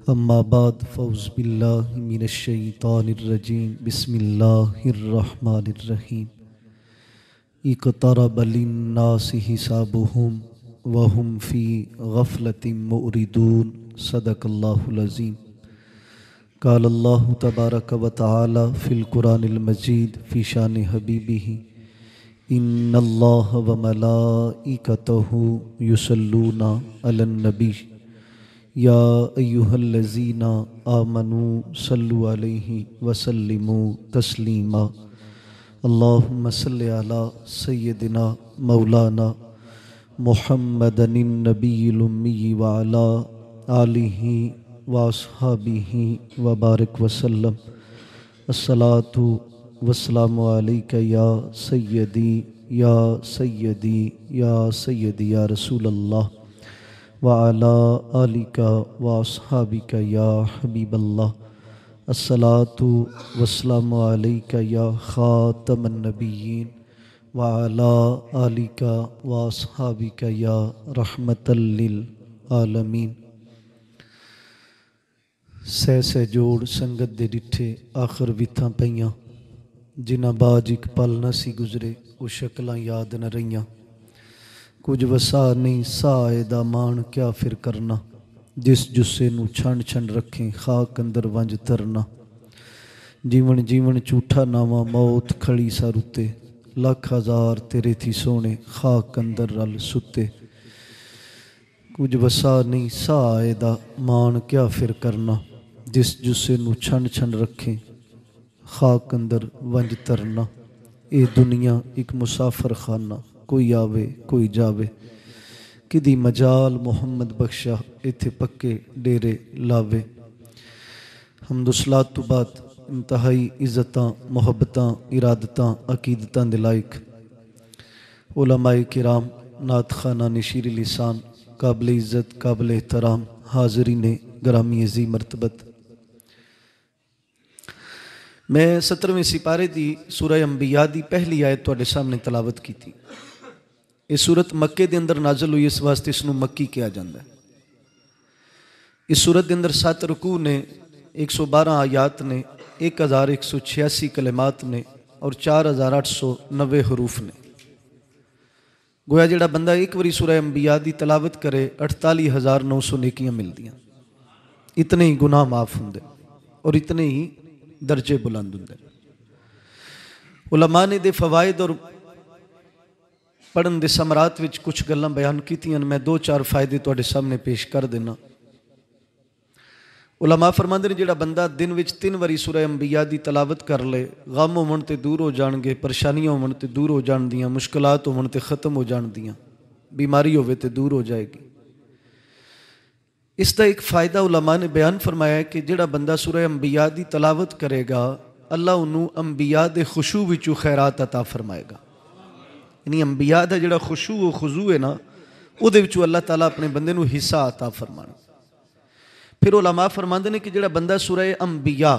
अम्मा बाद फ़ौज़ बिल्लाहि मिनश शैतानिर रजीम बिस्मिल्लाहिर रहमानिर रहीम। इक़तरब लिन्नासि हिसाबुहुम व हुम फ़ी गफ़लतिन मुअरिदून। सदक़ल्लाहुल अज़ीम। क़ाल अल्लाहु तबारक व तआला फ़िल क़ुरानिल मजीद फ़ी शानि हबीबिही इन्नल्लाह व मलाइकतहु युसल्लूना अलन नबी या अय्युहल्लज़ीना आमनू सल्लु अलैहि वसल्लिमू तस्लीमा। अल्लाहुम्मा सल्लि अला सय्यदिना मौलाना मुहम्मदनिन नबिय्यिल उम्मी व अला आलिहि व अस्हाबिहि व बारिक वसल्लम। अस्सलातु वस्सलामु अलैका या सय्यदी या सय्यदी या सय्यदी या रसूलल्लाह व अला आलिका व अस्हाबिका या हबीबल्लाह। अस्सलातु वस्सलामु अलैका या खातमन नबिय्यीन व अला आलिका व अस्हाबिका या रहमतल लिल आलमीन। सह सह जोड़ संगत दे डिठे आखिर विथां पईयां जिन्हां बाज एक पल न सी गुजरे वो शक्लां याद न रहीआं। कुछ वसा नहीं साए दा मान क्या फिर करना जिस जुस्से नू छंड छंड रखें खाक अंदर वंज तरना। जीवन जीवन झूठा नावा मौत खड़ी सा रुते लख हज़ार तेरे थी सोने खाक अंदर रल सुते। कुछ वसा नहीं साए दा मान क्या फिर करना जिस जुस्से नू छंड छंड रखें खाक अंदर वंज तरना। ये दुनिया एक मुसाफर खाना कोई आवे कोई जावे किदी मजाल मुहम्मद बख्शा इत्थे पक्के डेरे लावे। हमदुसलात तो बाद इंतहाई इज़्ज़तां मुहब्बतां इरादतां अकीदतां दे लायक उलमाए किराम नात खाना निशीर लिसान काबिल इज़्ज़त काबिल एहतराम हाज़रीन ग्रामी अज़ी मरतबत। मैं 17वें सिपारे दी सूरह अंबिया दी पहली आयत तुहाडे सामने तलावत की थी। ये सूरत मक्के के अंदर नाजल हुई, इस वास्ते इसनूं मक्की कहा जाता है। इस सूरत के अंदर 7 रुकू ने 112 आयात ने 1186 कलिमात ने और 4890 हरूफ ने। गोया जिहड़ा बंदा एक बारी सूरह अंबिया की तलावत करे 48,900 नेकियां मिलदियां। इतने ही गुनाह माफ होंदे और इतने ही दर्जे बुलंद होंदे। उलमा ने दे फवायद और पढ़न दे समरात विच कुछ गल्लां बयान कीतियां। मैं 2-4 फायदे तुहाडे सामने पेश कर देना। उलमा फरमांदे ने जिहड़ा बंदा दिन विच 3 वारी सूरह अंबिया दी तलावत कर ले गम होवन ते दूर हो जाणगे, परेशानियां होवन ते दूर हो जाणदियां, मुश्किलात होवन ते खत्म हो जाणदियां, बीमारी होवे ते दूर हो जाएगी। इसका एक फ़ायदा उलमा ने बयान फरमाया है कि जिहड़ा बंदा सूरह अंबिया दी तलावत करेगा अल्लाह उन्होंने अंबिया दे खुशू विचों खैरात अता फरमाएगा। यानी अंबिया का जिहड़ा खुशू व खुजू है ना उहदे विचों अल्लाह ताला अपने बंदे नूं हिस्सा अता फरमाना। फिर उलमा फरमांदे ने कि जिहड़ा बंदा सूरह अंबिया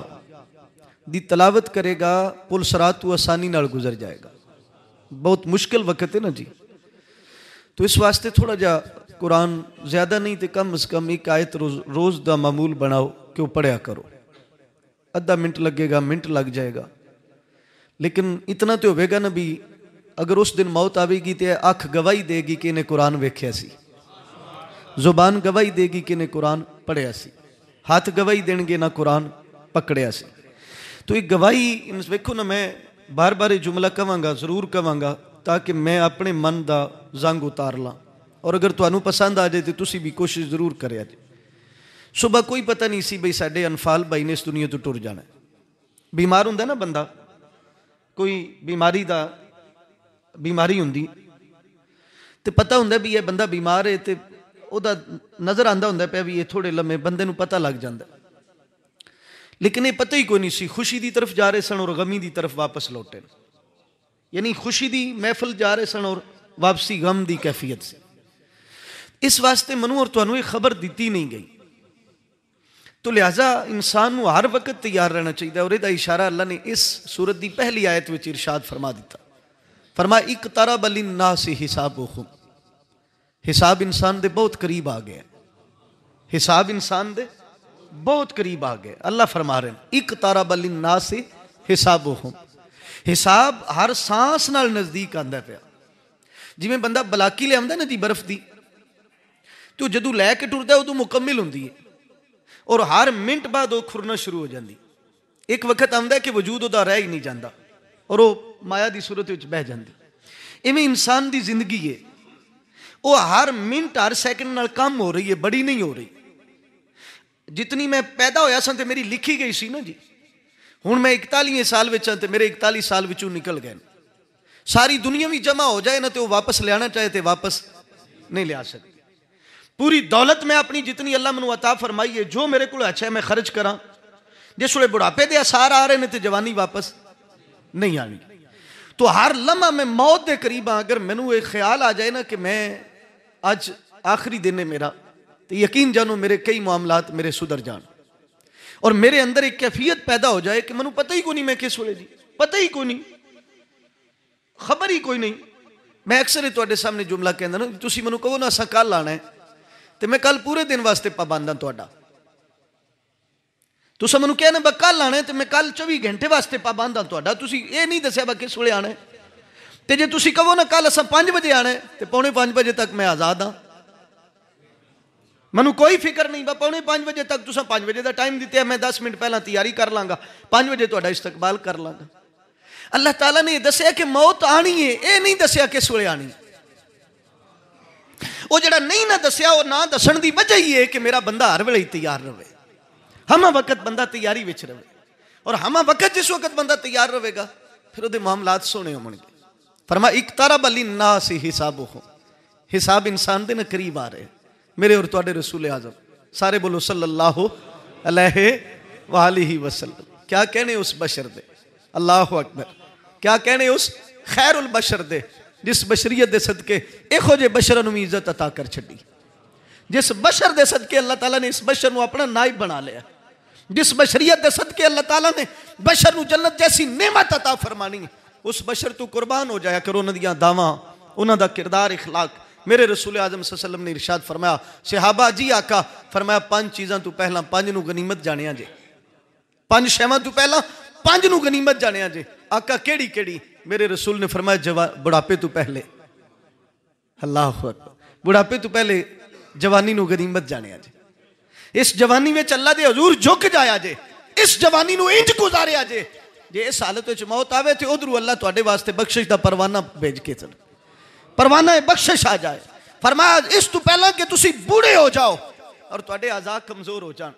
दी तलावत करेगा पुल सरात तो आसानी नाल गुजर जाएगा। बहुत मुश्किल वक्त है ना जी, तो इस वास्ते थोड़ा जा कुरान ज़्यादा नहीं तो कम अज़ कम एक आयत रोज़ का मामूल बनाओ कि वो पढ़िया करो। आधा मिनट लगेगा, मिनट लग जाएगा, लेकिन इतना तो होगा ना भी अगर उस दिन मौत आवेगी तो अख गवाही देगी कि इन्हें कुरान वेख्या सी, जुबान गवाही देगी कि इन्हें कुरान पढ़िया सी, हाथ गवाही देंगे ना कुरान पकड़िया सी। तो एक गवाही वेखो ना, मैं बार बार जुमला कहांगा, जरूर कहांगा ताकि मैं अपने मन का जंग उतार ला। और अगर तुहानू पसंद आ जाए तो तुसी भी कोशिश जरूर करिया जे। सुबह कोई पता नहीं सी बई साडे अनफाल भाई ने इस दुनिया तो टुर जाना। बीमार हुंदा ना बंदा, कोई बीमारी हुंदी तो पता हुंदा भी यह बंदा बीमार है तो उहदा नज़र आंदा हुंदा पिया भी ये थोड़े लम्हे, बंदे नूं पता लग जाता। लेकिन ये पता ही कोई नहीं सी, खुशी की तरफ जा रहे सन और गमी की तरफ वापस लौटे। यानी खुशी की महफिल जा रहे सन और वापसी गम की कैफियत से। इस वास्ते मनु और तुहानू ये खबर दी नहीं गई, तो लिहाजा इंसान को हर वक्त तैयार रहना चाहिए। और इसका इशारा अल्लाह ने इस सूरत की पहली आयत में इरशाद फरमा दिता। फरमाया इक़तरब लिन्नासि हिसाबुहुम, हिसाब इंसान दे बहुत करीब आ गया। हिसाब इंसान दे बहुत करीब आ गए। अल्लाह फरमा रहे हैं इक़्तरब लिन्नास हिसाबुहुम, हिसाब हर सांस नाल नज़दीक आंदा पिया। जिवें बंदा बलाकी ले आंदा ना जी बर्फ दी, तो जदों लैके टुरदा उदों मुकम्मल हुंदी है और हर मिनट बाद वो खुरना शुरू हो जाती। एक वक्त आंदा कि वजूद उहदा रह ही नहीं जाता और वो माया की सूरत विच बह जाती। इवें इंसान की जिंदगी है, वो हर मिनट हर सैकंड नाल कम हो रही है, बड़ी नहीं हो रही। जितनी मैं पैदा होया सा ते मेरी लिखी गई सी ना जी, हुण मैं 41 साल विच हां ते मेरे 41 साल विचों निकल गए। सारी दुनिया भी जमा हो जाए ना तो वापस लियाना चाहे तो वापस नहीं लिया सकती। पूरी दौलत मैं अपनी जितनी अल्लाह मैनूं अता फरमाई है, जो मेरे को अच्छा है मैं खर्च करा, जिस वे बुढ़ापे के आसार आ रहे हैं तो जवानी वापस नहीं आनी। तो हर लम्हा मैं मौत के करीब हाँ। अगर मैनू एक ख्याल आ जाए ना कि मैं अज आखिरी दिन है मेरा, तो यकीन जानो मेरे कई मामलात मेरे सुधर जान और मेरे अंदर एक कैफियत पैदा हो जाए कि मैनू पता ही को नहीं मैं किस वे जी, पता ही को नहीं, खबर ही कोई नहीं। मैं अक्सर तुहाडे सामने जुमला कहना ना, तुसीं मैनू कहो ना असां कल आना है तो मैं कल पूरे दिन वास्ते पाबंद हाँ तुहाडा। तुसां मैनू कहना बा कल आना है तो मैं कल 24 घंटे वास्ते पाबंद हाँ तुहाडा। तुसीं ये नहीं दस्सिया बा किस वेले आना है। तो जे तुसीं कहो ना कल असां 5 बजे आना है तो 4:45 बजे तक मैं आज़ाद हाँ, मैनू कोई फिक्र नहीं। बा 4:45 बजे तक तुसां 5 बजे का टाइम दिता है, मैं 10 मिनट पहला तैयारी कर लाँगा, 5 बजे तुहाडा इस्तकबाल कर लाँगा। अल्लाह ताला ने दस्सिया कि मौत आनी है, ये नहीं दस्सिया किस वेले आनी। वो जड़ा नहीं ना दस्सिया, वो ना दसन की वजह ही है कि मेरा बंदा हर वेले तैयार रहे, हमा वक्त बंदा तैयारी विच रहे। और हमा वक्त जिस वक्त बंदा तैयार रहेगा फिर वो मामलात सोने होंगे। फरमाया इक़्तरब लिन्नास हिसाबुहुम, हिसाब इंसान दे ना करीब आ रहे। मेरे और तुहाडे रसूल आज़म सारे बोलो सल्लल्लाहु अलैहि वालिहि वसल्लम। क्या कहने उस बशर दे, अल्लाहु अकबर, क्या कहने उस खैरुल बशर दे जिस बशरीयत दे सदके इहो जे बशरां नूं इज्जत अता कर छड्डी, जिस बशर दे सदके अल्लाह ताला ने इस बशर नूं अपना नाइब बना लिया, जिस बशरीयत दे सदके अल्लाह ताला ने बशर नूं जन्नत जैसी नेमत अता फरमानी, उस बशर तू कुर्बान हो जाया करो। उन्हां दियां दावां, उन्हां दा किरदार, इखलाक। मेरे रसूल आज़म सल्लल्लाहु अलैहि वसल्लम ने इरशाद फरमाया, सहाबा जी आका फरमाया 5 चीज़ां तू पहला 5 नूं गनीमत जानिया जे, 5 शैवां तू पहला 5 नूं गनीमत जानिया जे। आका केड़ी केड़ी? मेरे रसूल ने फरमाया बुढ़ापे तू पहले, अल्लाहु अकबर, बुढ़ापे तू पहले जवानी नूं गनीमत जानिया जे। इस जवानी में अल्लाह दे हजूर झुक जाया जे, इस जवानी नूं इंज गुजारिया जे, जे इस हालत में मौत आवे तो उधरों अल्लाह तुहाडे वास्ते बख्शिश दा परवाना भेज के चल, परवाना बख्शिश आ जाए। फरमाया इस तू पहला कि तुसी बूढ़े हो जाओ और तुहाडे आज़ा कमजोर हो जान,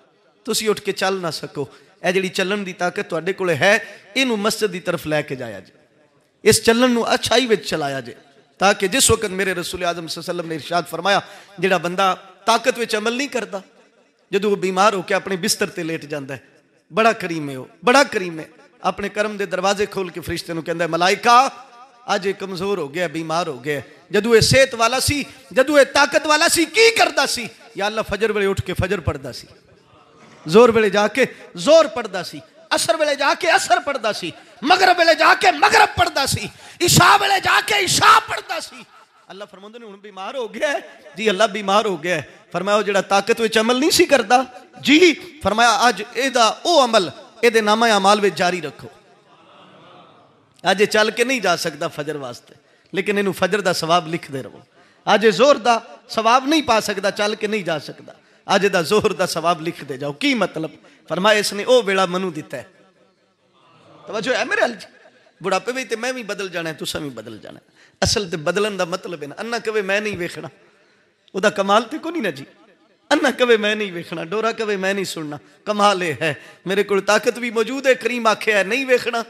तुसी उठ के चल ना सको। यह जिहड़ी चलन की ताकत तुहाडे कोल है, इनू मस्जिद की तरफ लैके जाया जे, इस चलन नूं अच्छाई विच चलाया जे, ताकि जिस वक्त मेरे रसूल आज़म सल्लल्लाहु अलैहि वसल्लम ने इरशाद फरमाया जिहड़ा बंदा ताकत विच अमल नहीं करता, जदों वो बीमार होकर अपने बिस्तर ते लेट जाता है, बड़ा करीम है, वो बड़ा करीम है, अपने कर्म के दरवाजे खोल के फरिश्ते नूं कहंदा है मलाइका अज ये कमजोर हो गया, बीमार हो गया। जदों ये सेहत वाला सी, जदों ये ताकत वाला सी, की करदा सी? या अल्लाह फजर वेले उठ के फजर पढ़दा सी, जोर वेले जाके जोर पढ़दा सी, असर वेले जाके असर पढ़दा सी, मगरब वेले जाके मगरब पढ़दा सी, इशा वेले जाके इशा पढ़दा सी। अल्लाह फरमांदे ने हुण बीमार हो गया है जी, अल्लाह बीमार हो गया है। फरमाया जिहड़ा ताकत विच अमल नहीं सी करदा जी, फरमाया अज एदा ओ अमल एदे नामा अमाल विच जारी रखो। अज ये चल के नहीं जा सकता फजर वास्ते, लेकिन इनू फजर का सवाब लिखते रहो। अज जोर का सवाब नहीं पा सकता, चल के नहीं जा सकता, अज दा जोर का सवाब लिखते जाओ। की मतलब? फरमाया इसने ओ वेला मनु दिता है। तवज्जो है मेरे अल? बुढ़ापे में तो मैं भी बदल जाना है, तुसा भी बदल जाना है। असल तो बदलन का मतलब है ना, अन्ना कवे मैं नहीं वेखना, वह कमाल तो को नहीं ना जी। अन्ना कवे मैं नहीं वेखना, डोरा कवे मैं नहीं सुनना, कमाल है मेरे को ताकत भी मौजूद है, करीम आखे है नहीं वेखना,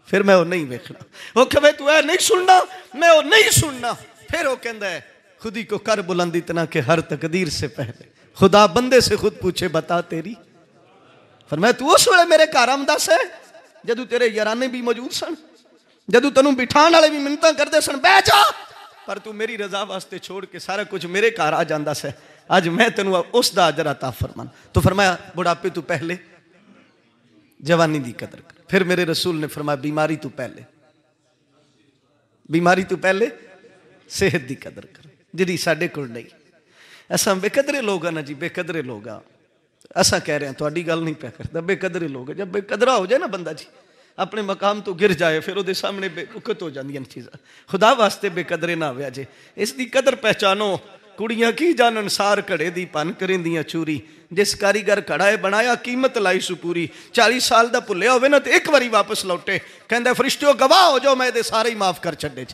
फिर मैं वो नहीं वेखना। वो कहे तू है नहीं सुनना, मैं वो नहीं सुनना, फिर वो कहता है खुद ही को कर बुलंद इतना कि हर तकदीर से पहले खुदा बंदे से खुद पूछे बता तेरी। फिर मैं तू उस वे मेरे घर आमदस है जदू तेरे याराने भी मौजूद सन, जदू तेनों बिठाण वाले भी मिन्नतां करते सन बह जा, पर तू मेरी रजा वास्ते छोड़ के सारा कुछ मेरे घर आ जांदा से। अज मैं तेनों उसका अजर अता फरमान। तो फरमाया बुढ़ापे तू पहले जवानी की कदर कर। फिर मेरे रसूल ने फरमाया बीमारी तू पहले, बीमारी तू पहले सेहत की कदर कर, जिहड़ी साडे कोल नहीं। असां बेकदरे लोग आ ना जी, बेकदरे लोग आ। असा कह रहे हैं, थोड़ी गल नहीं पै करता। बेकदरे लोग, जब बेकदरा हो जाए ना बंदा जी, अपने मकाम तो गिर जाए, फिर वो सामने बेउकत हो जांदियां चीज़ां। खुदा वास्ते बेकदरे ना होया जे, इसकी कदर पहचानो। कुड़ियां की जानन सार घड़े दी भन करेंदियां चूरी, जिस कारीगर घड़ा बनाया कीमत लाई सु पूरी। 40 साल का भुलिया होवे ना तो एक बारी वापस लौटे, कहंदा फरिश्तियों गवाह हो जाओ, मैं सारे ही माफ कर छड्डे।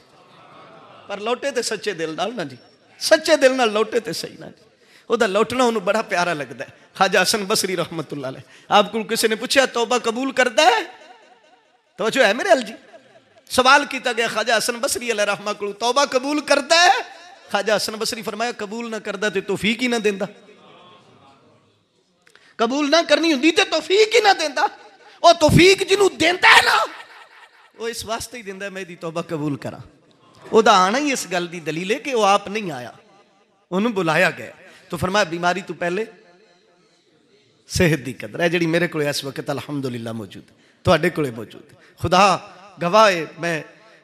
पर लौटे तो सच्चे दिल नाल ना जी, सच्चे दिल नाल लौटे तो सही ना जी। ਉਹਦਾ लौटना उन्होंने बड़ा प्यारा लगता है। ख्वाजा हसन बसरी रहमतुल्लाह अलैह, आपको किसी ने पूछा तौबा कबूल करता है? तो जो है मेरे अल जी, सवाल किया गया ख्वाजा हसन बसरी अलैह रहमा को, तौबा कबूल करता है? ख्वाजा हसन बसरी फरमाया कबूल ना करता तो तौफीक ही ना देंदा, कबूल ना करनी होंदी तो तौफीक ही ना देंदा। वो तौफीक जिन्हों देंदा है ना, वो इस वास्ते ही देंदा मैं दी तौबा कबूल करा। ਉਹਦਾ आना ही इस गल की दलील है कि वह आप नहीं आया, उन्होंने बुलाया गया। तो फरमाया बीमारी तो पहले सेहत की कदर है, जी मेरे को इस वक्त अलहमदुलिल्लाह मौजूद, तुहाडे कोले मौजूद। खुदा गवाह है, मैं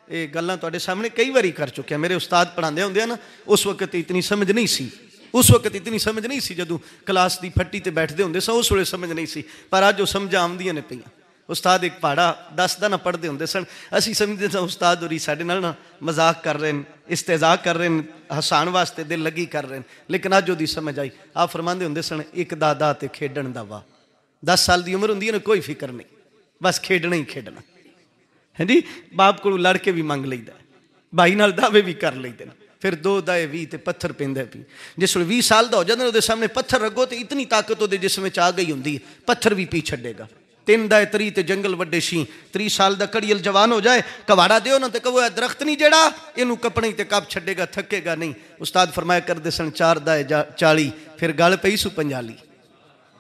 ये गल्लां तुहाडे सामने कई बारी कर चुकिया। मेरे उस्ताद पढ़ाते होंगे ना, उस वक्त इतनी समझ नहीं सी, उस वक्त इतनी समझ नहीं सी, जदों क्लास की फट्टी ते बैठते होंगे सन, उस वे समझ नहीं सी, पर अज वो समझ आमदियां ने पईयां। उस्ताद एक पहाड़ा 10 दिन पढ़ते होंगे सन, असी समझते सन उस्ताद होरी साडे नाल ना मजाक कर रहे हैं, इस्तेजा कर रहे हैं, हसान वास्ते दिल लगी कर रहे हैं। लेकिन अज वो समझ आई। आप फरमाते होंगे सन, एक दादा ते खेडण दा वाह। 10 साल की उम्र होंदी है ना, कोई फिक्र नहीं, बस खेडना ही खेडना है जी। बाप को लड़ के भी मंग लईदा, भाई नाल दावे भी कर लईदे ने। फिर 2 दाए 20 ते पत्थर पेंदा पी। जिस 20 साल का हो जाता है, सामने पत्थर रखो तो इतनी ताकत वो जिसम आ गई होंगी, पत्थर भी पी छेगा। 3 दाए 30 ते जंगल वड्डे शी, 30 साल का कड़ियल जवान हो जाए, कवाड़ा दो ना तो कहो दरख्त नहीं जेड़ा इनू कपड़े ते कब छेगा, थकेगा नहीं। उस्ताद फरमाया करते सन 4 दाए 40, फिर गल पई सू पंजाली।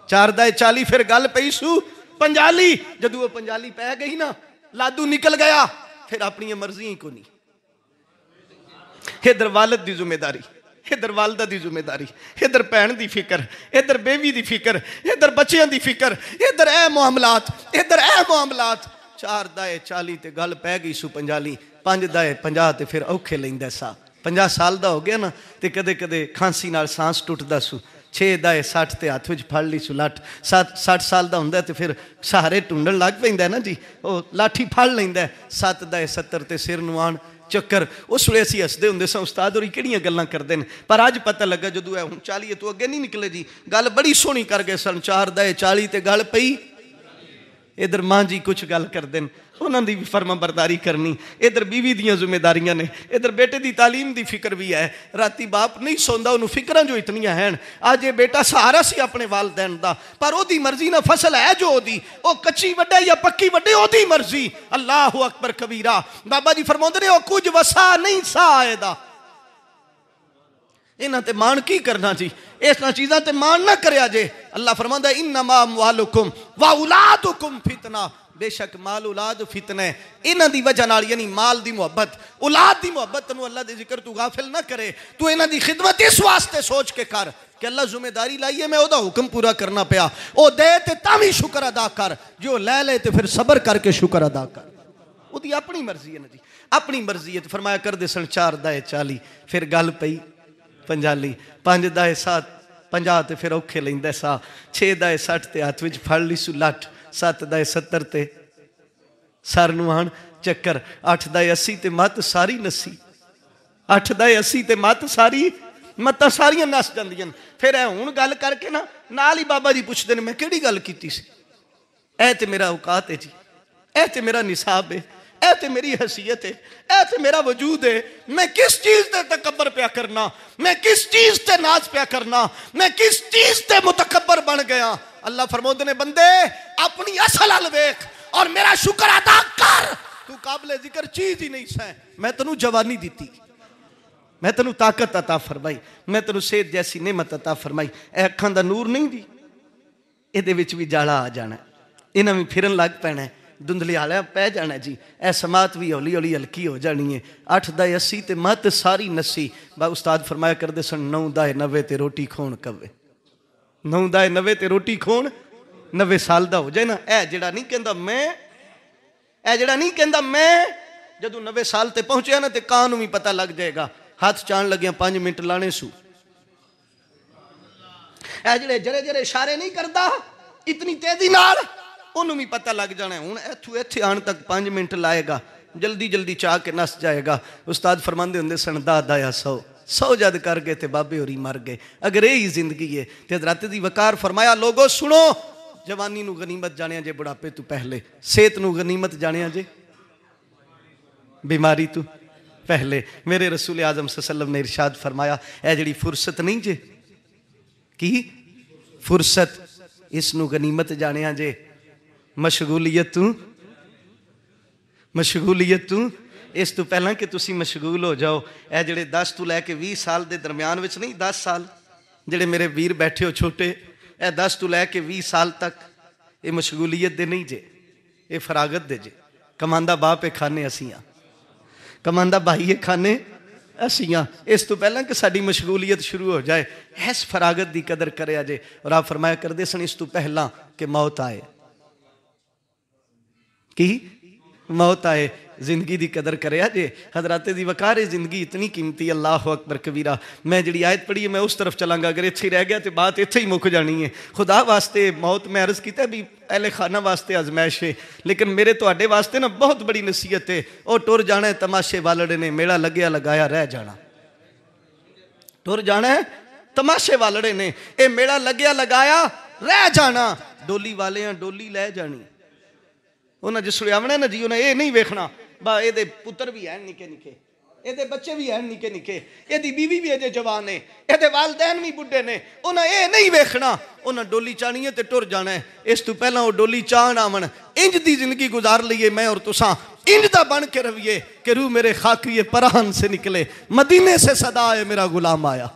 4 दाए 40 फिर गल पई सू पंजाली। जदों वो पंजाली पै गई ना, लादू निकल गया, फिर अपनी मर्जी ही को नहीं। इधर वालद की जिम्मेदारी, इधर वालदा की जिम्मेदारी, इधर भैन की फिक्र, इधर बेवी की फिक्र, इधर बच्चों की फिक्र, इधर ए मामलात, इधर ए मामलात। 4 दाए 40 ते गल पै गई सू पंजाली। 5 दाए 50 ते फिर औखे लैंदा सा। 50 साल का हो गया ना, तो कदे कदे खांसी नाल सांस टुटदा सू। 6 दाए 60 ते हाथ विच फड़ ली सू लठ। 60 साल का हुंदा तो फिर सहारे ढूंढण लग पैंदा ना जी, वो लाठी फड़ लैंदा। 7 दाए 70 ते सिर नूं आण चक्कर। उस वे असीं हसदे हुंदे सां, उस्ताद होरी किहड़ियां गल्लां करदे ने। पर अज पता लगा जदों है हुण 40 तो अगे नहीं निकले जी, गल बड़ी सोहनी कर गए सन। 4 दाए 40 ते गल पई। इधर मां जी कुछ गल करदे ने, उन्होंने भी फर्मा बरदारी करनी। इधर बीवी दियां जिम्मेदारियां ने, इधर बेटे की तालीम की फिक्र भी है। राती बाप नहीं सौंदा, उन्होंने फिक्रां जो इतनियां हैं। अज ये बेटा सहारा सी अपने वालदैन दा, पर ओदी मर्जी ना फसल है जो ओदी, ओ कच्ची वड्डे या पक्की वड्डे ओदी मर्जी। अल्लाह अकबर कबीरा। बाबा जी फरमाउंदे ने, ओ कुछ वसा नहीं सा आएदा, इन्हां ते मान की करना जी, इस चीज़ां ते मान ना करया जे। अल्लाह फरमांदा इन्नमा अमवालुकुम व औलादुकुम फितना, बेशक माल औलाद फितना है। इन्हां दी वजह नाल, यानी माल दी मुहब्बत, औलाद दी मुहब्बत तैनूं अल्लाह दे जिक्र तू गाफिल ना करे। तू इन्हां दी खिदमत इस वास्ते सोच के कर कि अल्लाह जिम्मेदारी लाई है, मैं ओदा हुक्म पूरा करना पिया। ओ दे ते तां शुक्र अदा कर, जो ले ले तो फिर सबर करके शुक्र अदा कर। ओदी अपनी मर्जी है ना जी, अपनी मर्जी है। तो फरमाया करदे सन 4 दाए 40, फिर गल पई पंजाली। 5 दाए 50 ते फिर औखे लैंदा सा। 6 दाए 60 ते हाथ विच फड़ ली सू लठ। 7 दाए 70 ते सर नूं आण चक्कर। 8 दाए 80 ते मत सारी नसी। 8 दाए 80 ते मत सारी, मत्तां सारियां नस जांदियां। फिर ऐ हुण गल करके ना नाल ही बाबा जी पुछदे ने, मैं किहड़ी गल कीती सी? ऐ ते मेरा औकात है जी, ऐ ते मेरा निसाब है, ऐ ते मेरी हैसियत है, ऐ ते मेरा वजूद है। मैं किस चीज़ ते तकब्बर प्या करना, मैं किस चीज़ ते नाज प्या करना, मैं किस चीज़ ते मुतकब्बर बन गया। अल्लाह फरमाते ने, बंदे अपनी असल हल वेख और मेरा शुक्र अदा कर। तू काबिल जिक्र चीज़ ही नहीं सै। मैं तेनू जवानी दी, मैं तेनू ताकत अता फरमाई, मैं तेनू सेहत जैसी नेमत अता फरमाई। ए अखां दा नूर नहीं दी, इहदे विच भी जाला आ जाना, इन्हां भी फिरन लग पैना, धुंधलियाला पै जाना जी। ए समात भी हौली हौली हल्की हो जानी है। 8 दाए 80 ते मत सारी नसी। बा उस्ताद फरमाया करते सन, 9 दाए 90 ते रोटी खोण कवे। 9 दाए 90 ते रोटी खोण, 90 साल का हो जाए ना, ए जेड़ा नहीं कहता मैं, ए जेड़ा नहीं कहता मैं, जदों 90 साल ते पहुंचे ना तो कां नूं भी पता लग जाएगा। हाथ चाण लग्या 5 मिनट लाने सू, ਇਹ ਜਿਹੜੇ ਜਰੇ ਜਰੇ ਇਸ਼ਾਰੇ नहीं करता इतनी तेजी नाल ਉਹਨੂੰ भी पता लग जाना हुण इत्थों इत्थे आने तक 5 मिनट लाएगा जल्दी जल्दी चाह के नस जाएगा। उस्ताद फरमाते होंदे सन दादा या 100 जद कर गए थे बाबे होरी मर गए। अगर यही जिंदगी है तो हज़रत दी वकार फरमाया लोगो सुनो जवानी नू गनीमत जानिया जे बुढ़ापे तू पहले, सेहत नू गनीमत जानिया जे बीमारी तू पहले। मेरे रसूल आजम सल्लल्लाहु अलैहि वसल्लम ने इरशाद फरमाया ए जड़ी फुरसत नहीं जे की फुरसत इस नू गनीमत जानिया जे मशगूलियत तू इस तो पहला कि तुसी मशगूल हो जाओ। ए जड़े 10 तो लैके 20 साल के दरम्यान विच नहीं 10 साल जड़े मेरे वीर बैठे हो छोटे ए 10 तो लैके 20 साल तक ये मशगूलियत दे नहीं जे ये फरागत दे जे। कमांदा बाप है खाने असियां कमांदा भाई है खाने असियां। इस तो पहला कि साड़ी मशगूलियत शुरू हो जाए इस फरागत की कदर करे जे। और आप फरमाया करते सन इस तो पहला कि मौत आए की मौत आए जिंदगी की कदर करे जे। हजराते दी वकार जिंदगी इतनी कीमती अल्लाह अकबर कबीरा। मैं जी आयत पढ़ी है मैं उस तरफ चलांगा अगर इत्थे ही रह गया तो बात इत्थे ही मुक जानी है। खुदा वास्ते मौत मैं अर्ज किया भी अहले खाना वास्ते आजमैश है लेकिन मेरे तुहाडे वास्ते ना बहुत बड़ी नसीहत है। और टुर जाना है तमाशे वालड़े ने मेला लग्या लगाया रह जाना। टुर जाना है तमाशे वालड़े ने ये मेला लग्या लगाया रह जाना। डोली वाले डोली लै जानी उन्हें जिसले आवना ना जी उन्हें ये नहीं वेखना बा ये पुत्र भी हैं निके निके ये बच्चे भी हैं निके निके ये बीवी भी अजे जवान है ये वालदैन भी बुढ़े ने उन्हें ये नहीं वेखना। उन्हें डोली चाहनी है तो टुर जाना है। इस तो पहला वो डोली चाहन आवन इंज दी जिंदगी गुजार लीए मैं और तुसा इंज दा बन के रविए कि रूह मेरे खाकी परहान से निकले मदीने से सदा है मेरा गुलाम आया।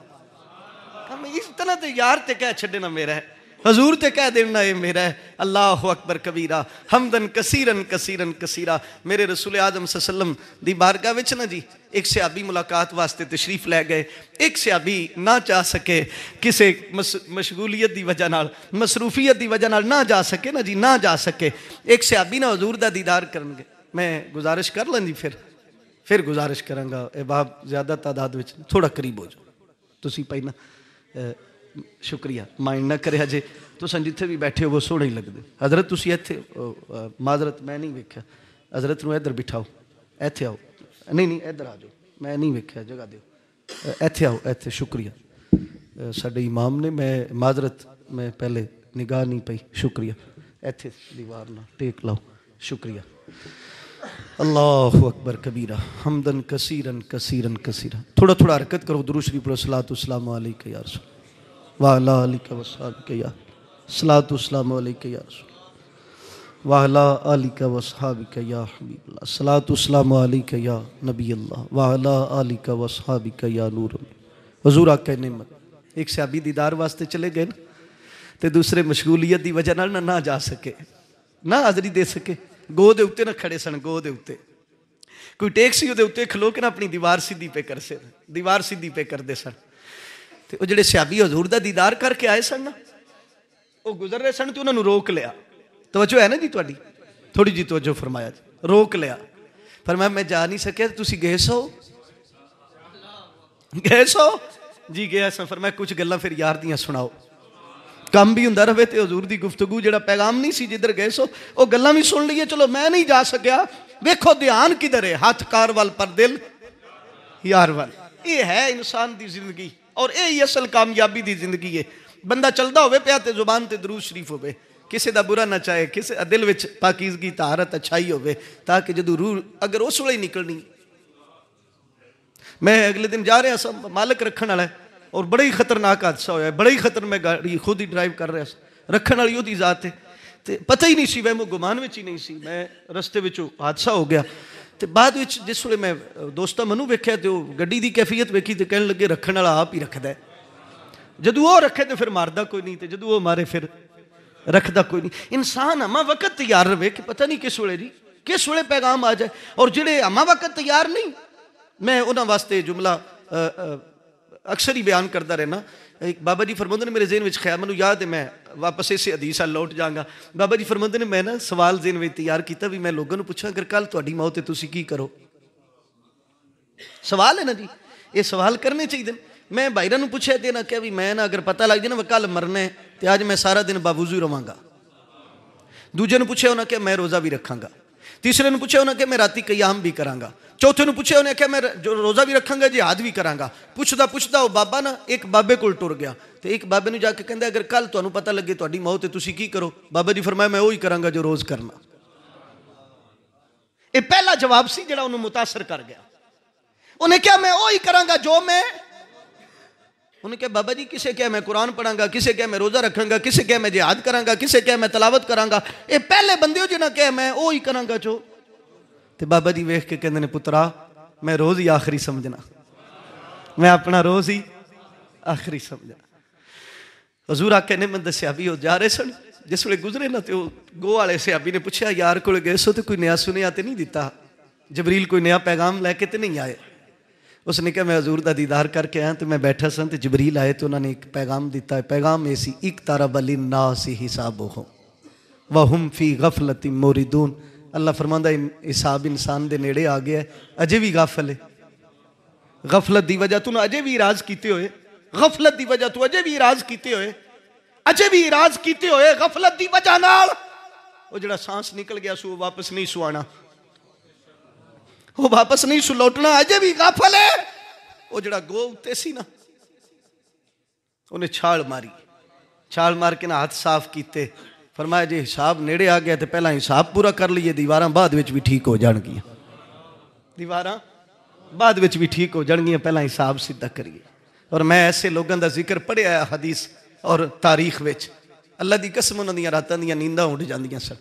हम इस तरह तो यार ते कह छड़ना मेरा है हजूर ते कह देना ये मेरा है। अल्लाह अकबर कबीरा हमदन कसीरन कसीरन कसीरा। मेरे रसूल आजम सल्लम दी बारगाह विच ना जी एक सहाबी मुलाकात वास्ते तशरीफ लै गए। एक सहाबी ना जा सके किसी मशगूलियत की वजह नाल मसरूफियत की वजह नाल ना जा सके ना जी ना जा सके। एक सहाबी ना हजूर दा दीदार करनगे। मैं गुजारिश कर ਲਾਂ जी फिर गुजारिश करांगा ए बाब ज़्यादा तादाद विच थोड़ा करीब हो जाओ तुसी पहना शुक्रिया माइंड ना करे जे तुम जिथे भी बैठे हो वो सोहने ही लगते। हजरत तुसी इत्थे माजरत मैं नहीं वेख्या हजरत नूं इधर बिठाओ इत्थे आओ नहीं इधर आ जाओ मैं नहीं वेख्या जगह दो इत्थे आओ इत्थे शुक्रिया साडे इमाम ने मैं माजरत मैं पहले निगाह नहीं पई शुक्रिया इत्थे दीवार ना टेक लाओ शुक्रिया। अल्लाह अकबर कबीरा हमदन कसीरन कसीरन कसीरा। थोड़ा थोड़ा हरकत करो दुरूद शरीफ पढ़ो सलातु सलाम अलैका या रसूल वाला अलिका वसहाबिका या सलातु सलाम अलैका या रसूल वाला अलिका वसहाबिका या हबीबल्लाह सलातु सलाम अलैका या नबी अल्लाह वाला अलिका वसहाबिका या नूर हुजूर आका नेमत। एक सहाबी दीदार वास्ते चले गए तो दूसरे मशगूलियत की वजह ना जा सके ना हाजरी दे सके। गो दे उत्ते ना खड़े सन गो दे उत्ते कोई टैक्सी उहदे उत्ते खलो के ना अपनी दीवार सीधी पे कर से दीवार सीधी पे करते सन। तो वो जिहड़े सहाबी हजूर दा दीदार करके आए सन ना वो गुजर रहे सन तो उन्होंने रोक लिया। तवज्जो है ना जी तुहाडी थोड़ी जी तवज्जो फरमाया जी रोक लिया फरमाया मैं जा नहीं सकिया तुसी गए सो जी गया सा। फरमाया कुछ गल्लां फिर यार दियां सुनाओ काम भी हुंदा रहे तो हजूर की गुफ्तगू जिहड़ा पैगाम नहीं सी जिधर गए सो वो गल्लां भी सुन लीए। चलो मैं नहीं जा सकिया वेखो ध्यान किधर है हाथ कार वाल पर दिल यार वाल। ये है इंसान की जिंदगी और यही असल कामयाबी की जिंदगी है। बंदा चलता होवे पिया ते जुबान ते दरूद शरीफ होवे किसी का बुरा ना चाहे किसी दिल विच पाकीज़गी तारत अच्छाई होवे ताकि जदों रूह अगर उस वेले निकलनी। मैं अगले दिन जा रहा सब मालक रखने वाला है और बड़ा ही खतरनाक हादसा होया बड़ा ही खतर मैं गाड़ी खुद ही ड्राइव कर रहा रखने वाली उसकी जात है तो पता ही नहीं सी वह गुमान में ही नहीं सी। मैं रस्ते विचों हादसा हो गया तो बाद विच जिस वे मैं दोस्तां मनु वेख्या तो गड्डी की कैफियत वेखी तो कहने लगे रखने वाला आप ही रखदा है जदों वो रखे तो फिर मारदा कोई नहीं तो जदों वो मारे फिर रखदा कोई नहीं। इंसान अमा वक्त तैयार रहे कि पता नहीं किस वे जी किस वे पैगाम आ जाए। और जिहड़े अमा वक्त तैयार नहीं मैं उन्हां वास्ते जुमला अक्सर ही बयान करता रहना। एक बाबा जी फरमाते ने मेरे जेहन में ख्याल मैनूं याद है मैं वापस इस हदीस वाल लौट जाऊँगा। बाबा जी फरमाते ने मैं ना सवाल जेहन में तैयार किया भी मैं लोगों को पूछा अगर कल तुहाडी मौत है तुसीं की करो। सवाल है ना जी ये सवाल करने चाहिए मैं भाईरा नूं पुछया ते ना क्या भी मैं ना अगर पता लग जाए ना मैं कल मरना है तो अज मैं सारा दिन बावजू रवांगा। दूजे नूं पुछया उन्हें क्या मैं रोज़ा भी रखांगा। तीसरे नूं पुछया उन्हें क्या मैं राती कयाम भी करांगा। चौथे नूं पुछया उन्हें क्या मैं जो रोज़ा भी रखांगा जिहाद भी करांगा। पुछदा पुछदा वो बाबा ना एक बाबे कोल टुर गया तो एक बाबे नूं जाके कहंदा अगर कल तुहानूं पता लगे तुहाडी मौत है तुसीं की करो। बाबा जी फरमाया मैं वही करांगा जो रोज़ करना। ये पहला जवाब सी जिहड़ा उन्हें मुतासर कर गया। उन्हें क्या मैं वही करांगा जो मैं, उन्हें क्या बाबा जी किसे क्या मैं कुरान पढ़ांगा, किसे क्या मैं रोज़ा रखांगा, किसे क्या मैं जिहाद करांगा, किसे क्या मैं तलावत करांगा। ये पहले बंदे हो जिन्हें क्या मैं वही करांगा जो। तो बाबा जी वेख के कहते ने पुत्रा मैं रोज़ ही आखिरी समझना, मैं अपना रोज़ ही आखिरी समझना। हजूर आके ने मैं दसिया भी वो जा रहे सन जिस वे गुजरे ना तो गो वाले सियाबी ने पूछा यार को गए सो तो कोई नया सुनिया तो नहीं दिता, जबरील कोई नया पैगाम लैके तो नहीं आए। उसने कहा मैं हजूर का दीदार करके आया तो मैं बैठा सन तो जबरील आए तो उन्होंने एक पैगाम दिता है। पैगाम ये सी इक तारा बली ना सी हिसाब हो वहुम फी गफलती मोरिदून। अल्लाह फरमांदा हिसाब इंसान के नेड़े आ गया है, अजे भी गाफल है। गफलत की वजह तू अजे भी इराज किए हुए, गफलत की वजह तू अजे भी इराज किए हुए, अजे भी इराज किए हुए गफलत की वजह नाल वो जिहड़ा सांस निकल गया सू वापस नहीं सुआना, वो वापस नहीं सु लौटना, अजे भी गाफल है। वो जिहड़ा गो उत्ते सी ना उन्हें छाल मारी, छाल मार के ना हाथ साफ किए। फरमाया जी हिसाब नेड़े आ गया तो पहला हिसाब पूरा कर लीए, दीवारां बाद विच भी ठीक हो जाएगियां, दीवारां बाद विच भी ठीक हो जाएगियां, पहला हिसाब सीधा करिए। और मैं ऐसे लोगों का जिक्र पढ़िया हदीस और तारीख विच, अल्लाह की कसम उन्हां दियां रातां दियां नींदां उड़ जांदियां सन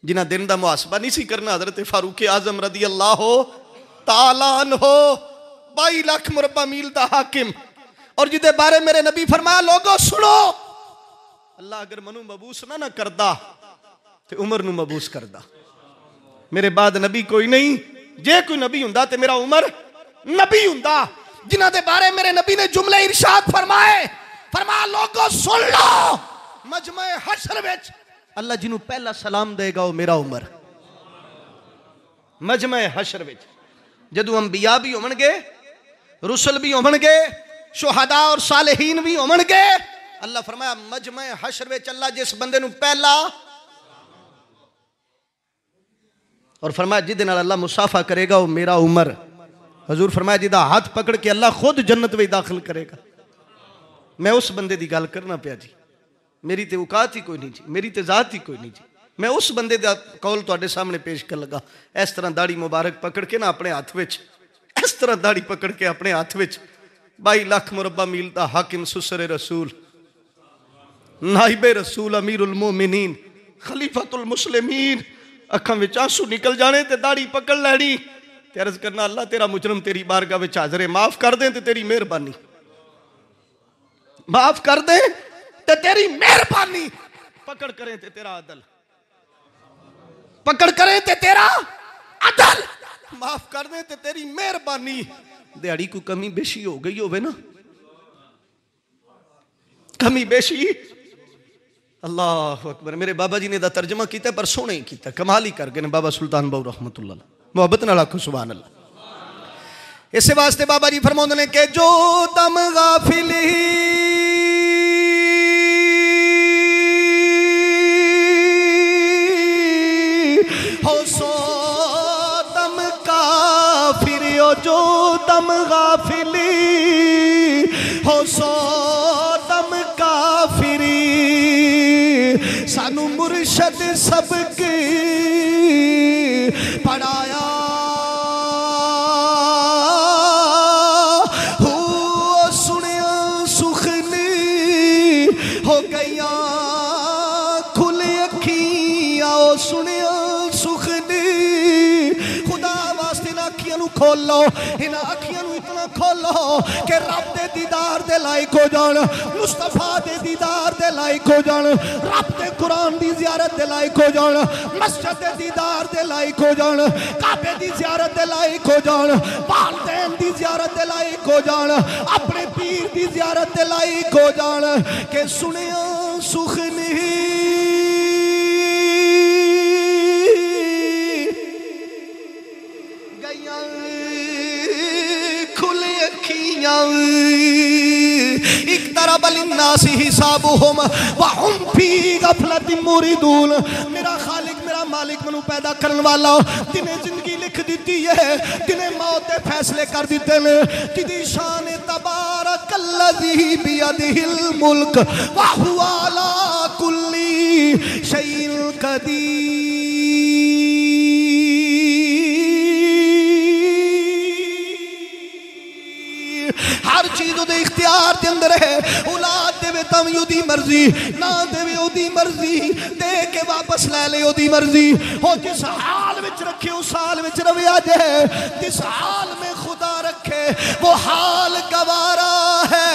जिन्हां दिन का मुहासबा नहीं सी करना। हज़रत फारूक आजम रदी अल्लाह ताला अन्हो 22 लाख मुरब्बा मील का हाकिम, और जिदे बारे मेरे नबी फरमाया लोगों सुनो अल्लाह अगर मनु मबूस ना करदा तो उमर नू मबूस करदा। मेरे बाद नबी कोई नहीं, जे कोई नबी हुंदा ते मेरा उमर नबी हुंदा। जिन्हां दे बारे मेरे नबी ने जुमले इरशाद फरमाए, फरमाया लोगों सुन लो मजमे हशर विच अल्लाह जिन्हों पहला सलाम देगा वो मेरा उमर। मजमे हशर विच जदों अंबिया भी होवणगे, रुसल भी होवणगे, शुहदा और सालेहीन भी होवणगे, अल्लाह फरमाया मजमे हशर विच अल्लाह जिस बंदे नूं पहला, और फरमाया जिहदे नाल अल्लाह मुसाफा करेगा वो मेरा उमर। हजूर फरमाया जिहदा हाथ पकड़ के अल्लाह खुद जन्नत में दाखिल करेगा। मैं उस बंदे की गल करना पिया जी, मेरी तो औकात ही कोई नहीं जी, मेरी तो जात ही कोई नहीं जी। मैं उस बंदे का कौल तुहाडे सामने पेश कर लगा। इस तरह दाढ़ी मुबारक पकड़ के ना अपने हाथ विच, इस तरह दाढ़ी पकड़ के अपने हाथ विच 22 लाख मुरब्बा मील का हाकिम सुसरे रसूल नाइबे रसूल अमीरुल मोमिनीन खलीफतुल मुस्लिमीन, अखां विच आंसू निकल जाने ते दाढ़ी पकड़ लैनी ते अर्ज करना अल्लाह तेरा मुजरम तेरी बारगाह विच हाज़र है, माफ कर दे ते तेरी मेहरबानी, माफ कर दे ते तेरी मेहरबानी, पकड़ करें ते तेरा अदल, पकड़ करें ते तेरा अदल, माफ कर दे ते तेरी मेहरबानी। दिहाड़ी को कमी बेशी हो गई होवे ना, कमी बेशी, अल्लाह अकबर। मेरे बाबा जी ने दा तर्जमा किया पर सोहने ही किया, कमाल ही कर गए बाबा सुल्तान बहु रहमतुल्लाह मोहब्बत नाल आखो सुभान अल्लाह। इस वास्ते बाबा जी फरमाते ने कि जो दम गाफिली हो सो दम काफिर, जो दम गाफिली हो सो दम काफिरी, सानू मुर्शद सबक पढ़ाया हो सुनिया सुखनी हो गईया खुले अखियां, सुनिया सुखनी। खुदा वास्ते इन अखियां नू खोलो, इन अखियां नू इतना खोलो कि रब दे दीदार दे लायक हो जान, मुस्तफा दे दीदार दे लायक हो जान, रब दे कुरान दी ज़ियारत दे लायक हो जान, मस्जिद दे दीदार दे लायक हो जान, काबे दी ज़ियारत दे लायक हो जान, वालिदैन दी ज़ियारत दे लायक हो जान, अपने पीर दी ज़ियारत दे लायक हो जान कि सुनिया सुखनी गईया खुले अखियां। नसीरुहुम व हुम फी गफलतिन मुरिदून। मेरा खालिक मेरा मालिक मैनू पैदा करने वाला तिने जिंदगी लिख दी है, तिने मौत के फैसले कर दिते ने। जिदी शान तबारकल्लज़ी बियदिहिल मुल्क व हुवा अला कुल्ली शैइन कदीर। हर चीज उहदे इख्तियार के अंदर है। औलाद देवे तां ओदी मर्जी, ना देवे ओदी मर्जी, दे के वापस ले ले ओदी मर्जी। हो जिस हाल विच रखे उस हाल विच रविया जे, जिस हाल में खुदा रखे वो हाल गवारा है।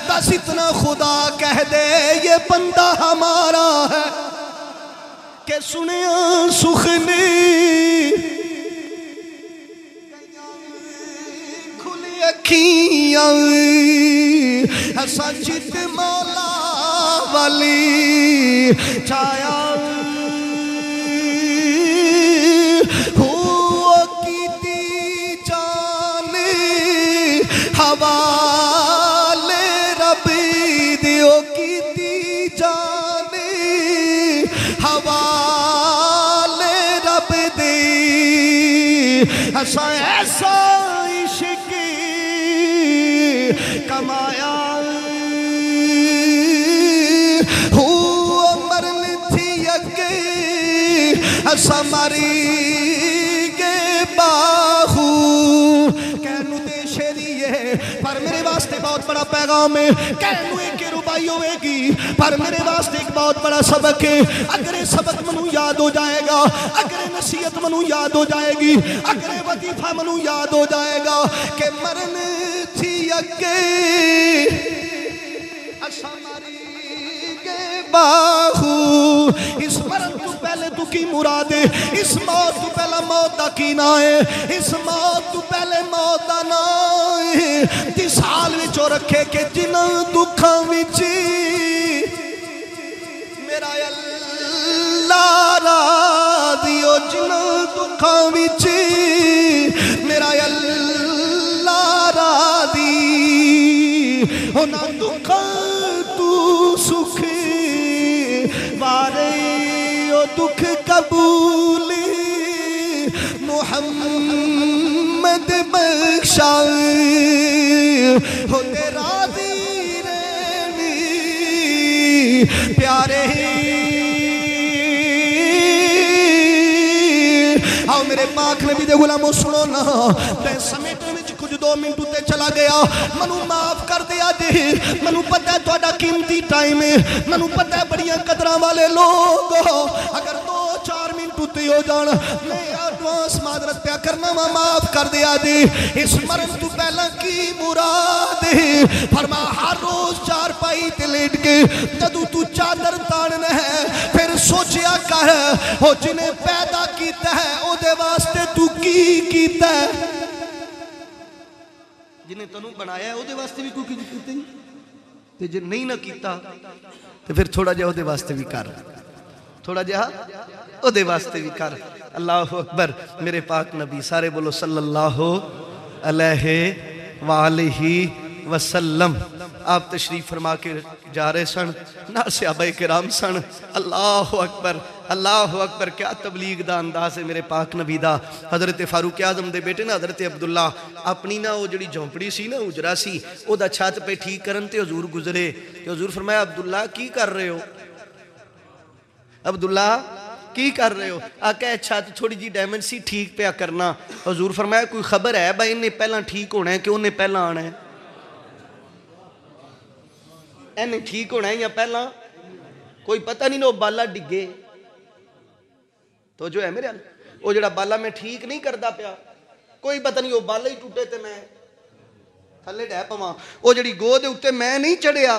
बस इतना खुदा कह दे ये बंदा हमारा है के सुनिया सुखने अखियां सचित मौला वाली छाया हो कीती जाने हवाले रब दियो कीती जाने हवाले रब दे। ऐसा ऐसा इश्क कमाया हो मरन थी अगे असमरी गे बाहू। कहनू ते शेरी है पर मेरे वास्ते बहुत बड़ा पैगाम है। कहनू एक रुबाई होगी पर मेरे वास्ते एक बहुत बड़ा सबक है। अगर ये सबक मनु याद हो जाएगा, अगर ये नसीहत मनु याद हो जाएगी, अगर ये वजीफा मनु याद हो जाएगा कि मरन थी अगे असमरी गे बाहू। इस मरण तो पहले तू की मुराद है, इस मौत तो पहला मौत का की ना है, इस मौत तो पहले मौत का ना है। जिस हाल विच रखे के जिन्हां दुखां विच मेरा अल्लाह राज़ी हो, जिन्हां दुखां विच मेरा अल्लाह राज़ी हो। ना दुख तू सुख वारे ओ दुख कबूल मुहम्मद बख्शा हो तेरा दीनी प्यारे। आओ मेरे पाक नबी दे गुलामों सुनो ना, मैं समेटने में कुछ 2 मिनट उत्ते चला गया, मनु माफ कर दिया जी। मनु पता है थोड़ा कीमती टाइम है, मनु पता है बड़िया कदरां वाले लोग हो। अगर 2-4 मिनट उत्ते हो जान मैं एडवांस माजरत प्या करना वा, माफ कर दिया जी। इस मरण तू पहला की मुराद है? फरमा हर रोज 4 पाई ते लेट के जदू तू चादर ताड़ना है फिर सोचिया कर हो जिन्हें पैदा किया है ओदे वास्ते तू की कीता है, जिन्हें तेनू बनाया है ओदे वास्ते भी कोई कीता नहीं, ते जे नहीं ना कीता तो फिर थोड़ा जिहा ओदे वास्ते भी कर, थोड़ा जिहा ओदे वास्ते भी कर। अल्लाह अकबर। मेरे पाक नबी सारे बोलो सल्लल्लाहु अलैहि वालैहि वसल्लम। आप तशरीफ फरमा के जा रहे सन, ना सहाबा किराम सन। अल्लाह अकबर अल्लाह अकबर। क्या तबलीग दा अंदाज है मेरे पाक नबी दा। हज़रत फारूक आज़म दे बेटे ना हज़रत अब्दुल्ला अपनी ना वो जिहड़ी झोंपड़ी सी ना उजरा सी ओदा छत पे ठीक करन ते हजूर गुजरे ते हजूर फरमाया अब्दुल्ला की कर रहे हो, अब्दुल्ला की कर रहे हो? आका छत थोड़ी जी डैमेज सी ठीक पिया करना। हजूर फरमाया कोई खबर है भाई इन्हें पहला ठीक होना है कि उन्हें पहला आना है? इन्हें ठीक होना है या पहला? कोई पता नहीं ना वो बाला डिगे तो जो है मेरे वो जड़ा बाला मैं ठीक नहीं करता पिया, कोई पता नहीं वो बाला ही टूटे ते मैं थले डह पवां, वो जड़ी गो दे उत्ते मैं नहीं चढ़िया,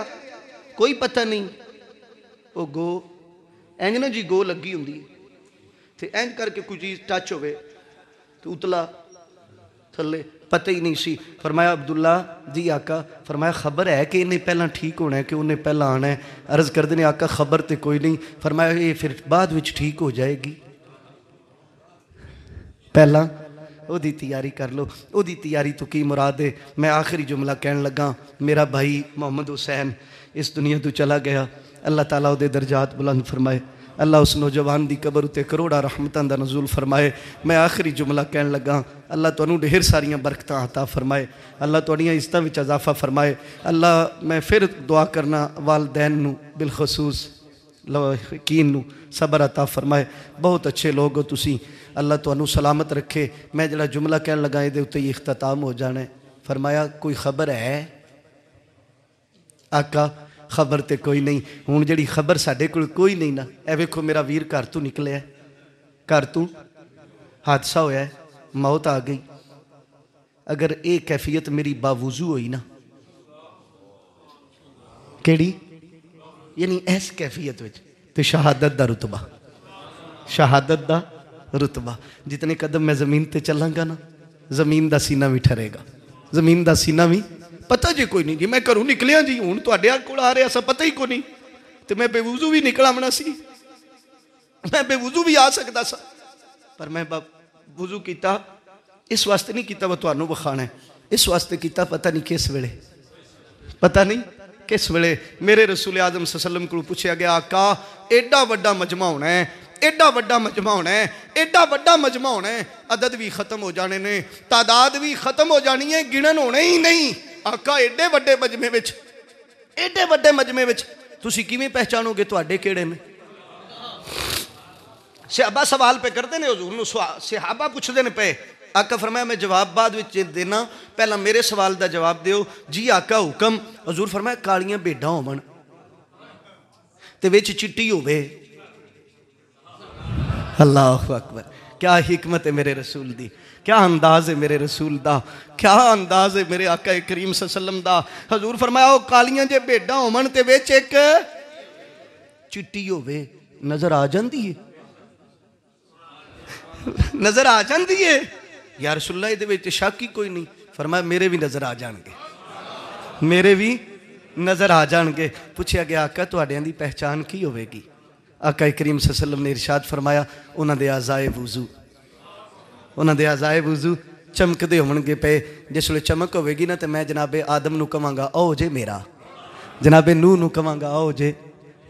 कोई पता नहीं। वो गो इंज ना जी गो लगी हुंदी ते इंज करके कोई चीज़ टच होवे तो उतला थले पता ही नहीं सी। फरमाया अब्दुल्ला जी आका, फरमाया खबर है कि इन्हें पहला ठीक होना है कि उन्हें पहला आना है? अर्ज करते हैं आका खबर तो कोई नहीं। फरमाया ये फिर बाद विच ठीक हो जाएगी, पहला ओदी तैयारी कर लो। ओदी तैयारी तो की मुराद है? मैं आखिरी जुमला कहन लगा। मेरा भाई मोहम्मद हुसैन इस दुनिया तो चला गया। अल्लाह ताला उहदे दरजात बुलंद फरमाए। अल्लाह उस नौजवान की कबर उत्ते करोड़ा रहमतां दा नज़ूल फरमाए। मैं आखिरी जुमला कहन लगा, अल्लाह तुहानूं ढेर सारियां बरकतां अता फरमाए। अल्लाह तुहाड़ियां इज़्ज़तां विच इजाफा फरमाए। अल्लाह मैं फिर दुआ करना वालदैन नूं बिलखसूस यकीन नूं सबर अता फरमाए। बहुत अच्छे लोग हो तुसी, अल्लाह तुहानूं सलामत रखे। मैं जिहड़ा जुमला कहन लगा इहदे उत्ते ही इख्तिताम हो जाना है। फरमाया कोई खबर है? आका खबर तो कोई नहीं। हुण जिहड़ी खबर साडे कोल कोई नहीं ना, ए वेखो मेरा वीर घर तों निकलिया, घर तों हादसा होया है, मौत आ गई। अगर ये कैफियत मेरी बावुजू हुई ना, केड़ी यानी इस कैफियत विच ते शहादत दा रुतबा, शहादत दा रुतबा। जितने कदम मैं ज़मीन ते चलांगा ना, ज़मीन दा सीना भी ठरेगा, ज़मीन दा सीना भी। पता जी कोई नहीं जी, मैं घरों निकलिया जी, हुण तुहाडे कोल आ रहा सा, पता ही कोई नहीं। तो मैं बेवुजू भी निकल आना सी, मैं बेवुजू भी आ सकता सा, पर मैं वुजू किया इस वास्ते नहीं किया मैं तुहानूं विखाना है, इस वास्ते किया पता नहीं किस वेले, पता नहीं किस वेले मेरे रसूल आज़म सल्लम को पूछा गया, आका एडा वड्डा मजमा होना है, एडा वड्डा मजमा होना है, एडा वड्डा मजमा होना है, अदद भी खत्म हो जाने ने, तादाद भी खत्म हो जानी है, गिणन होने ही नहीं। आका एडे वड्डे मजमे विच, एडे वड्डे मजमे विच तुसी किवें पहचानोगे तुहाडे किहड़े ने? सहाबा सवाल पे करते ने हुजूर नूं, सहाबा पुछदे ने पे। आका फरमाया मैं जवाब बाद विच देना, पहला मेरे सवाल का जवाब दिओ। जी आका हुक्म। हुजूर फरमाया कालियां भेडां होवन ते विच चिट्टी होवे। अल्लाहु अकबर, क्या हिकमत है मेरे रसूल दी, क्या अंदाज है मेरे रसूल दा, क्या अंदाज है मेरे आका करीम सल्लम दा। हजूर फरमाया ओ कालियां जे भेडां होवन ते विच एक चिट्टी होवे, नजर आ जांदी है, नजर आ जाती है। या रसूलल्लाह इहदे विच शक ही कोई नहीं। फरमाया मेरे भी नजर आ जाएंगे, मेरे भी नजर आ जाएंगे। पूछा गया आका तुहाडियां दी पहचान की होवेगी? आका करीम सल्लम ने इरशाद फरमाया उन्हां दे आज़ाए वुज़ू, उन्हां दे आज़ाए वुज़ू चमकदे होणगे पे। जिस वेले चमक होवेगी ना तो मैं जनाबे आदम नूं कहांगा आओ जे मेरा, जनाबे नूह नूं कहांगा आओ जे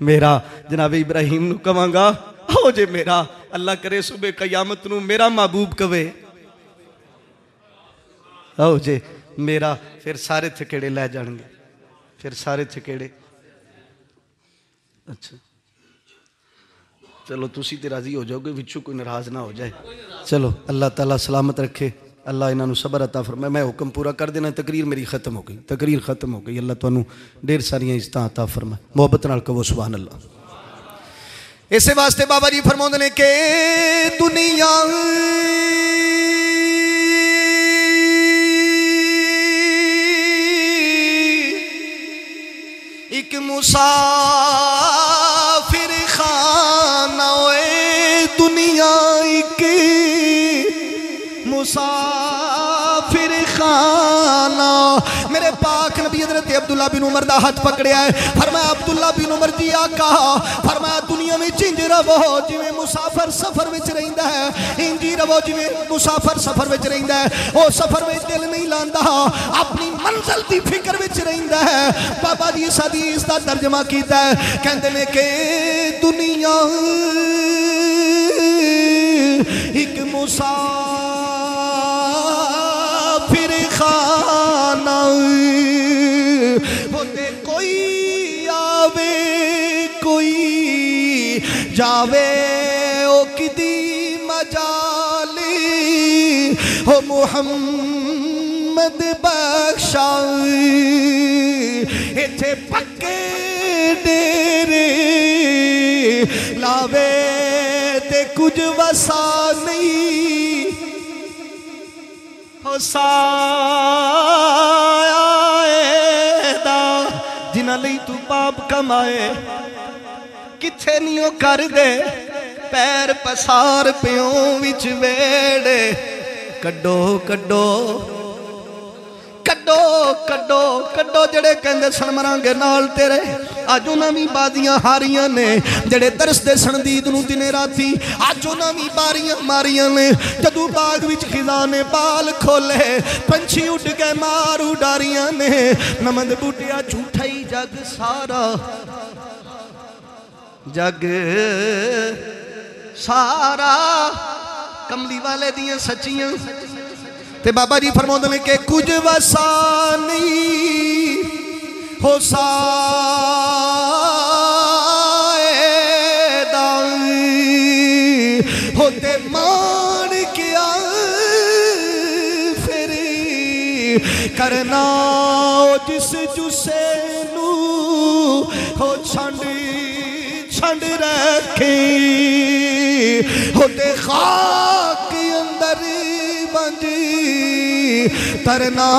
मेरा, जनाबे इब्राहिम नूं कहांगा आओ जे मेरा। अल्लाह करे सुबह कयामत नूं मेरा महबूब कवे आओ जे मेरा, फिर सारे थकेड़े लै जाएंगे, फिर सारे थकेड़े। अच्छा चलो तुसी ते राजी हो जाओगे, विचों कोई नाराज ना हो जाए। चलो अल्लाह ताला सलामत रखे, अल्लाह इन्हों सबर अता फरमाए। मैं हुक्म पूरा कर देना, तकरीर मेरी खत्म हो गई, तकरीर खत्म हो गई। अल्लाह तुहानूं ढेर सारियां इज़्ज़तां अता फरमाए, मुहब्बत नाल कहो सुभान अल्लाह। इस वास्ते बाबा जी फरमाते ने कि दुनिया एक मुसाफिर खाना, दुनिया एक मुसाफिर खाना। मेरे पाक नबी हज़रत अब्दुल्ला बिन उमर दा हाथ पकड़िया है, फरमाया अब्दुल्ला बिन उमर जी आका फरमाया दुनिया में इंज रवो जिवें मुसाफिर सफर विच रहिंदा है, इंज रवो जिवें मुसाफिर सफर विच रहिंदा है। वो सफर में दिल नहीं लांदा, अपनी मंजिल की फिक्र विच रहिंदा है। बाबा जी इस हदीस दा तर्जमा कीता है, कहंदे ने कि दुनिया एक मुसाफिर खाना, होते कोई आवे कोई जावे, ओ किदी मजाली हो मुहम्मद बख्शा। इथे पक्के डेरे लावे ते कुछ वसा नहीं, हो साया जिन्हां लई तू पाप कमाए, किथे नहीं ओ कर दे पैर पसार प्यों विच वेड़े। कड्डो कड्डो कड्डो कड्डो कड्डो जड़े कहंदे सन मरांगे नाल तेरे, अज उन्हां भी बाजियां हारियां ने। जड़े तरसदे सन दीद नूं दिने राती, अज उन्हां भी बारियां मारियां ने। जदों बाग विच खिज़ां ने बाल खोले, पंछी उड़ गए मार उडारियां ने। नमद बूटिया झूठा ही जग सारा, जग सारा कमली वाले दियां सच्चियां। ते बाबा जी फरमाते हैं कि कुछ वसा नहीं हो साएदा होते मान क्या फिर करना जिस जुसे नू हो छंड छंड रखे होते खाक अंदर बंद तरना